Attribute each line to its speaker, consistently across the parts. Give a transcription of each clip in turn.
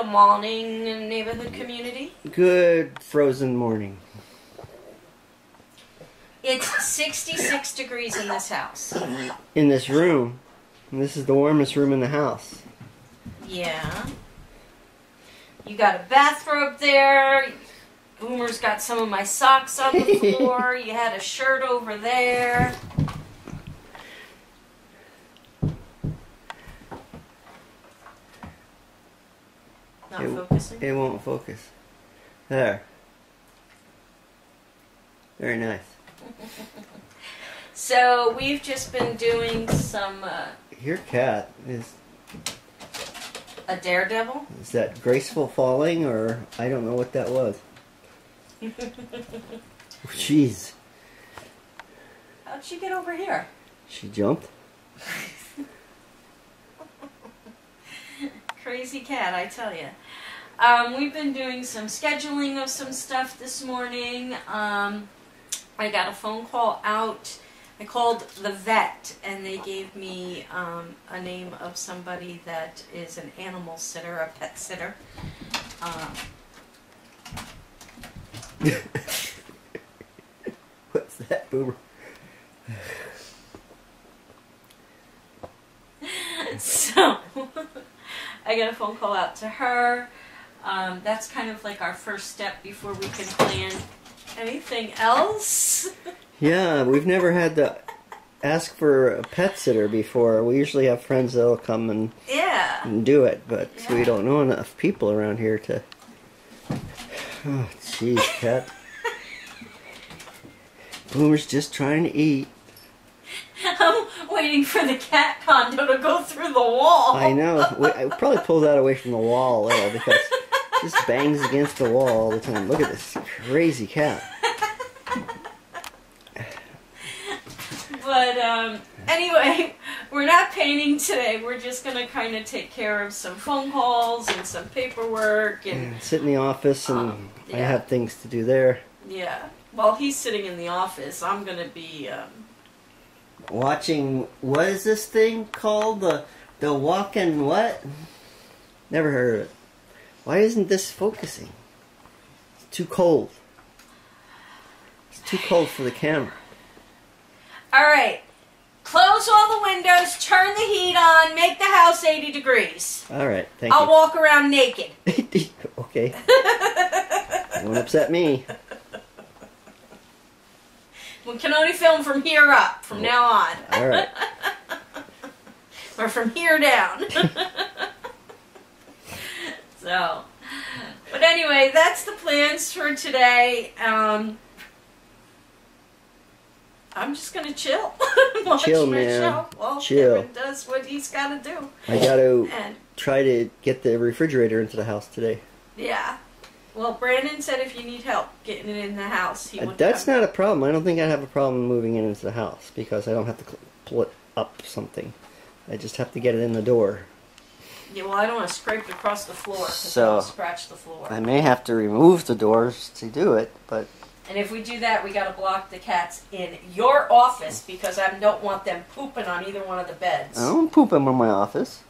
Speaker 1: Morning, neighborhood community.
Speaker 2: Good frozen morning.
Speaker 1: It's 66 degrees in this house.
Speaker 2: In this room. And this is the warmest room in the house.
Speaker 1: Yeah. You got a bathrobe there. Boomer's got some of my socks on the floor. You had a shirt over there. Not focusing?
Speaker 2: It won't focus. There. Very nice.
Speaker 1: So we've just been doing some...
Speaker 2: Your cat is...
Speaker 1: A daredevil?
Speaker 2: Is that graceful falling, or I don't know what that was. Jeez.
Speaker 1: How'd she get over here?
Speaker 2: She jumped?
Speaker 1: Crazy cat, I tell you. We've been doing some scheduling of some stuff this morning. I got a phone call out. I called the vet, and they gave me a name of somebody that is an animal sitter, a pet sitter.
Speaker 2: What's that, Boomer?
Speaker 1: So, I got a phone call out to her. That's kind of like our first step before we can plan anything else.
Speaker 2: Yeah, we've never had to ask for a pet sitter before. We usually have friends that'll come and do it, but we don't know enough people around here to... Oh, jeez, cat. Boomer's just trying to eat.
Speaker 1: I'm waiting for the cat condo to go through the wall.
Speaker 2: I know. I probably pull that away from the wall a little because it just bangs against the wall all the time. Look at this crazy cat.
Speaker 1: But anyway, we're not painting today. We're just going to kind of take care of some phone calls and some paperwork. And
Speaker 2: sit in the office, and I have things to do there.
Speaker 1: Yeah. While he's sitting in the office, I'm going to be...
Speaker 2: watching, what is this thing called? The walking what? Never heard of it. Why isn't this focusing? It's too cold. It's too cold for the camera.
Speaker 1: Alright. Close all the windows, turn the heat on, make the house 80 degrees.
Speaker 2: Alright, thank you.
Speaker 1: I'll walk around naked.
Speaker 2: Okay. Don't upset me.
Speaker 1: We can only film from here up, from now on.
Speaker 2: Alright.
Speaker 1: Or from here down. So, but anyway, that's the plans for today. I'm just going to chill.
Speaker 2: Chill, man.
Speaker 1: Well,
Speaker 2: chill.
Speaker 1: Kevin does what he's got to do.
Speaker 2: I got to try to get the refrigerator into the house today.
Speaker 1: Yeah. Well, Brandon said if you need help getting it in the house, he would
Speaker 2: That's not a problem. I don't think I'd have a problem moving it into the house because I don't have to pull it up something. I just have to get it in the door.
Speaker 1: Yeah, well, I don't want to scrape it across the floor because
Speaker 2: So,
Speaker 1: I'll scratch the floor.
Speaker 2: I may have to remove the doors to do it, but...
Speaker 1: And if we do that, we got to block the cats in your office because I don't want them pooping on either one of the beds.
Speaker 2: I don't poop in my office.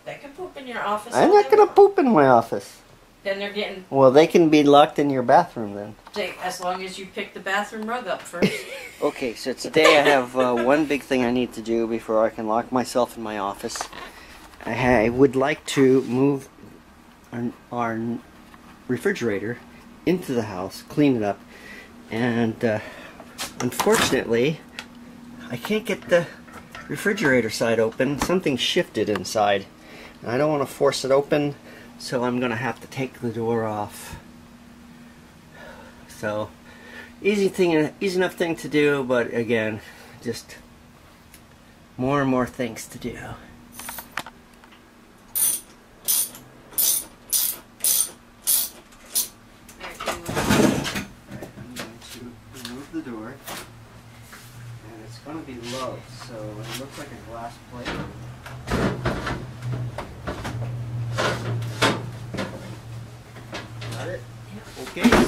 Speaker 1: They can poop in your office.
Speaker 2: I'm not going to poop in my office.
Speaker 1: Then they're getting...
Speaker 2: Well, they can be locked in your bathroom then.
Speaker 1: As long as you pick the bathroom rug up first.
Speaker 2: Okay, so today I have one big thing I need to do before I can lock myself in my office. I would like to move our refrigerator into the house, clean it up, and unfortunately I can't get the refrigerator side open. Something shifted inside. And I don't want to force it open, so I'm going to have to take the door off. So, easy enough thing to do, but again, just more and more things to do.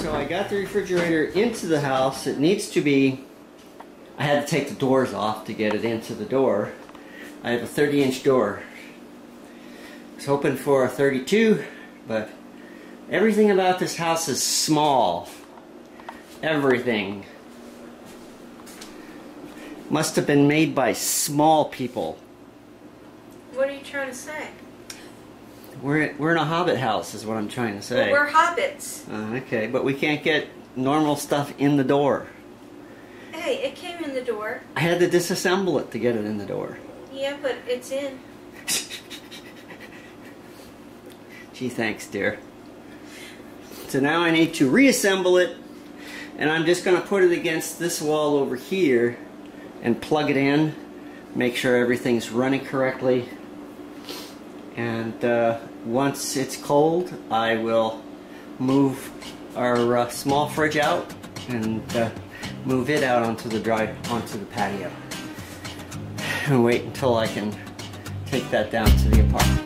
Speaker 2: So I got the refrigerator into the house. It needs to be, I had to take the doors off to get it into the door. I have a 30-inch door. I was hoping for a 32, but everything about this house is small. Everything. Must have been made by small people.
Speaker 1: What are you trying to say?
Speaker 2: We're in a hobbit house is what I'm trying to say.
Speaker 1: Well, we're hobbits.
Speaker 2: Okay, but we can't get normal stuff in the door.
Speaker 1: Hey, it came in the door.
Speaker 2: I had to disassemble it to get it in the door.
Speaker 1: Yeah, but it's in.
Speaker 2: Gee, thanks, dear. So now I need to reassemble it, and I'm just going to put it against this wall over here and plug it in, make sure everything's running correctly. And once it's cold, I will move our small fridge out and move it out onto the patio. And wait until I can take that down to the apartments.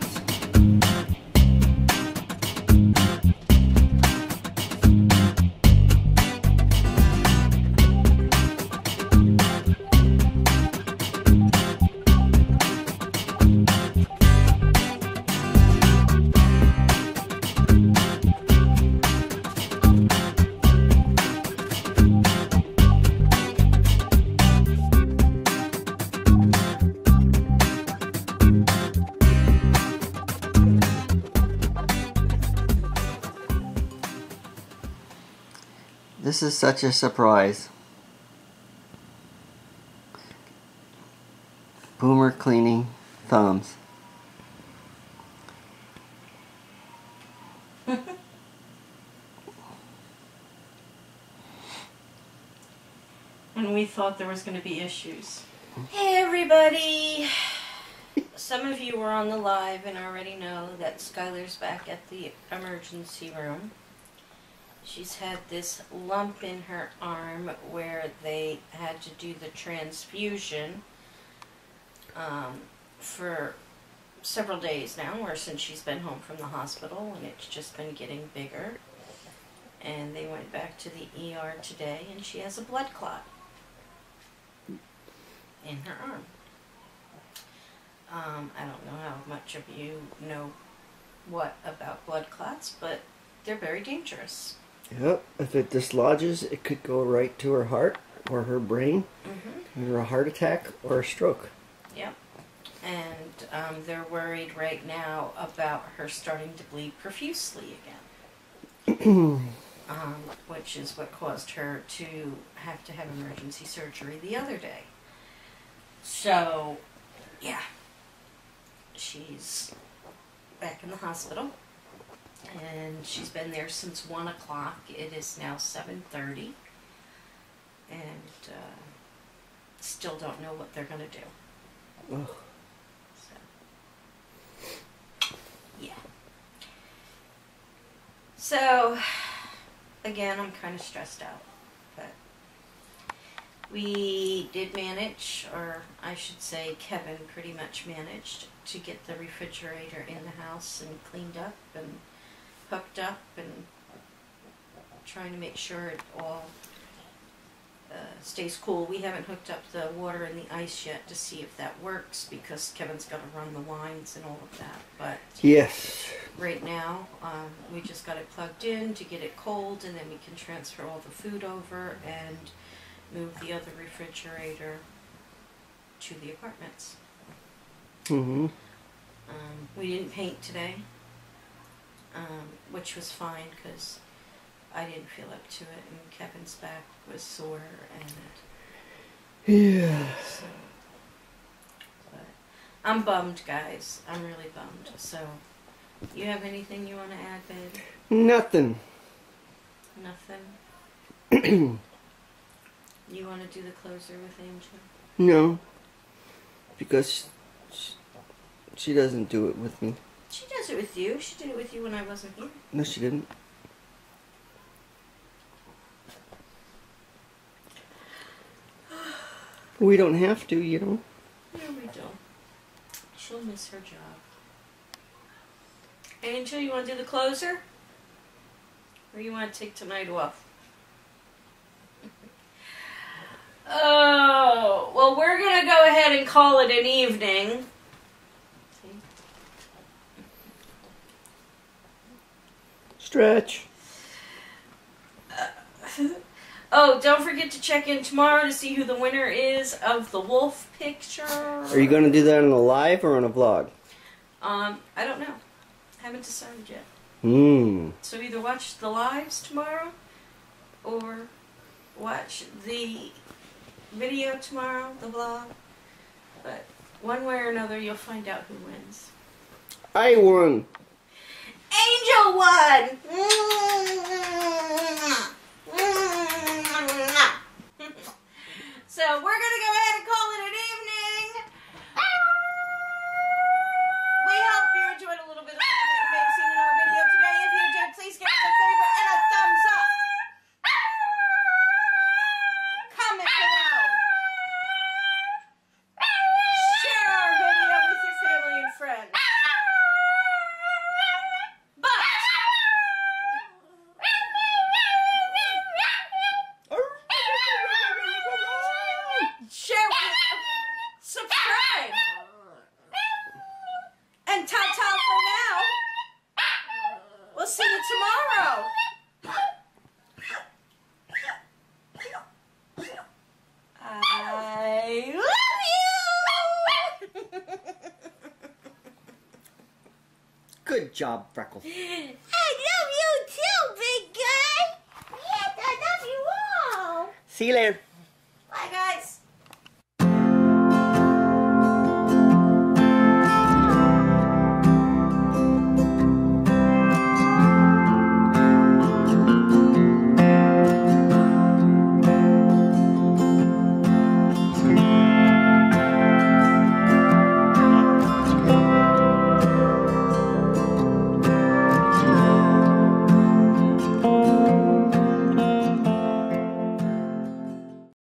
Speaker 2: This is such a surprise. Boomer cleaning thumbs.
Speaker 1: And we thought there was going to be issues. Hey everybody! Some of you were on the live and already know that Skylar's back at the emergency room. She's had this lump in her arm where they had to do the transfusion for several days now, or since she's been home from the hospital, and it's just been getting bigger. And they went back to the ER today, and she has a blood clot in her arm. I don't know how much of you know what about blood clots, but they're very dangerous.
Speaker 2: Yep, if it dislodges, it could go right to her heart or her brain, or a heart attack or a stroke.
Speaker 1: Yep, and they're worried right now about her starting to bleed profusely again, which is what caused her to have emergency surgery the other day. So, yeah, she's back in the hospital. And she's been there since 1 o'clock. It is now 7:30. And still don't know what they're going to do.
Speaker 2: Oh.
Speaker 1: So, yeah. So, again, I'm kind of stressed out. But we did manage, or I should say Kevin pretty much managed, to get the refrigerator in the house and cleaned up and hooked up, and trying to make sure it all stays cool. We haven't hooked up the water and the ice yet to see if that works, because Kevin's got to run the lines and all of that. But
Speaker 2: yes,
Speaker 1: right now we just got it plugged in to get it cold, and then we can transfer all the food over and move the other refrigerator to the apartments. We didn't paint today. Which was fine because I didn't feel up to it, and Kevin's back was sore, and
Speaker 2: yeah.
Speaker 1: So, but I'm bummed, guys. I'm really bummed. So, you have anything you want to add, babe?
Speaker 2: Nothing.
Speaker 1: Nothing. You want to do the closer with Angel?
Speaker 2: No, because she doesn't do it with me.
Speaker 1: She does it with you. She did it with you when I wasn't here.
Speaker 2: No, she didn't. We don't have to, you know.
Speaker 1: No, we don't. She'll miss her job. Angel, you want to do the closer? Or you want to take tonight off? Oh, well, we're going to go ahead and call it an evening.
Speaker 2: Stretch.
Speaker 1: Oh, don't forget to check in tomorrow to see who the winner is of the wolf picture.
Speaker 2: Are you going to do that on a live or on a vlog?
Speaker 1: I don't know. Haven't decided yet.
Speaker 2: So
Speaker 1: either watch the lives tomorrow or watch the video tomorrow, the vlog. But one way or another, you'll find out who wins.
Speaker 2: I won.
Speaker 1: Angel won! So we're going to go ahead and call it an evening. We hope you enjoyed a little bit of what you may have seen in our video today. If you did, please give us a favorite and a thumbs up. Comment below. Share our video with your family and friends. Subscribe! And ta-ta for now. We'll see you tomorrow. I love you!
Speaker 2: Good job, Freckles.
Speaker 1: I love you too, big guy! Yes, I love you all!
Speaker 2: See you later.
Speaker 1: Bye, guys.